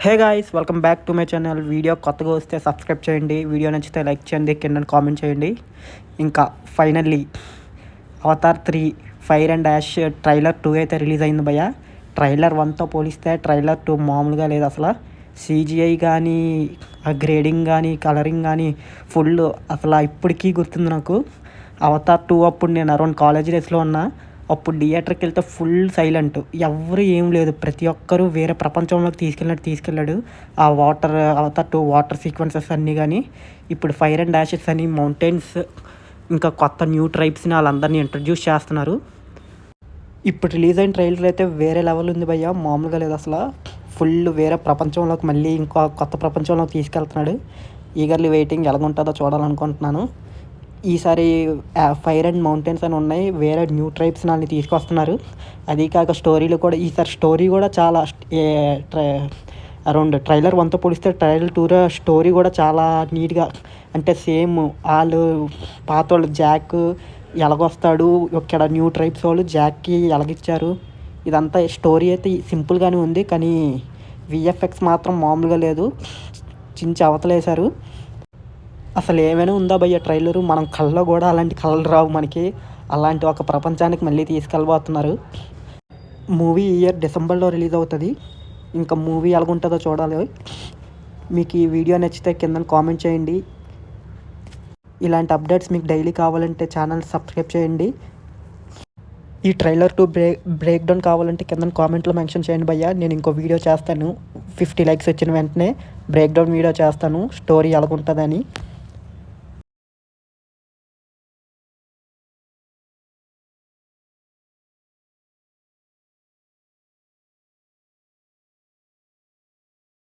Hey guys, welcome back to my channel. Video కొత్తగా వస్తే subscribe చేయండి, వీడియో నచ్చితే లైక్ చేయండి, కింద కామెంట్ చేయండి. ఇంకా finally Avatar 3 fire and ash trailer 2 అయితే రిలీజ్ అయింది భయ్య. ట్రైలర్ 1తో పోలిస్తే ట్రైలర్ 2 మామూలుగా లేదు అసలు. CGI కానీ, ఆ గ్రేడింగ్ కానీ, కలరింగ్ కానీ ఫుల్ అసలు ఇప్పటికీ గుర్తుంది నాకు. అవతార్ 2 అప్పుడు నేను అరౌండ్ కాలేజ్ డేస్లో ఉన్నా. అప్పుడు థియేటర్కి వెళ్తే ఫుల్ సైలెంట్, ఎవరు ఏం లేదు, ప్రతి ఒక్కరూ వేరే ప్రపంచంలోకి తీసుకెళ్ళాడు. ఆ అవతార్ 2 వాటర్ సీక్వెన్సెస్ అన్నీ కానీ. ఇప్పుడు ఫైర్ అండ్ యాషెస్ అని మౌంటైన్స్, ఇంకా కొత్త న్యూ ట్రైబ్స్ని వాళ్ళందరినీ ఇంట్రడ్యూస్ చేస్తున్నారు. ఇప్పుడు రిలీజ్ అయిన ట్రైలర్ అయితే వేరే లెవెల్ ఉంది భయ్య, మామూలుగా లేదు అసలు. ఫుల్ వేరే ప్రపంచంలోకి, మళ్ళీ ఇంకో కొత్త ప్రపంచంలోకి తీసుకెళ్తున్నాడు. ఈగర్లీ వెయిటింగ్, ఎలాగుంటుందో చూడాలనుకుంటున్నాను. ఈసారి ఫైర్ అండ్ మౌంటైన్స్ అని ఉన్నాయి, వేరే న్యూ ట్రైబ్స్ నాన్ని తీసుకొస్తున్నారు. అది కాక స్టోరీలు కూడా, ఈసారి స్టోరీ కూడా చాలా అరౌండ్ ట్రైలర్ 1తో పోలిస్తే ట్రైలర్ 2 స్టోరీ కూడా చాలా నీట్గా, అంటే సేమ్ వాళ్ళు పాత వాళ్ళు జాక్ ఎలాగొస్తాడు, ఇక్కడ న్యూ ట్రైబ్స్ వాళ్ళు జాక్కి ఎలాగిచ్చారు, ఇదంతా స్టోరీ అయితే సింపుల్గానే ఉంది. కానీ VFX మాత్రం మామూలుగా లేదు, చించి అవతలేశారు. అసలు ఏమైనా ఉందా భయ్య ట్రైలరు? మనం కళ్ళలో కూడా అలాంటి కళలు రావు మనకి. అలాంటి ఒక ప్రపంచానికి మళ్ళీ తీసుకెళ్ళబోతున్నారు. మూవీ ఇయర్ డిసెంబర్లో రిలీజ్ అవుతుంది. ఇంకా మూవీ ఎలాగుంటుందో చూడాలి. మీకు ఈ వీడియో నచ్చితే కింద కామెంట్ చేయండి. ఇలాంటి అప్డేట్స్ మీకు డైలీ కావాలంటే ఛానల్ సబ్స్క్రైబ్ చేయండి. ఈ ట్రైలర్ 2 బ్రేక్ డౌన్ కావాలంటే కింద కామెంట్లో మెన్షన్ చేయండి భయ్య. నేను ఇంకో వీడియో చేస్తాను, 50 లైక్స్ వచ్చిన వెంటనే బ్రేక్ డౌన్ వీడియో చేస్తాను, స్టోరీ ఎలాగుంటుందని.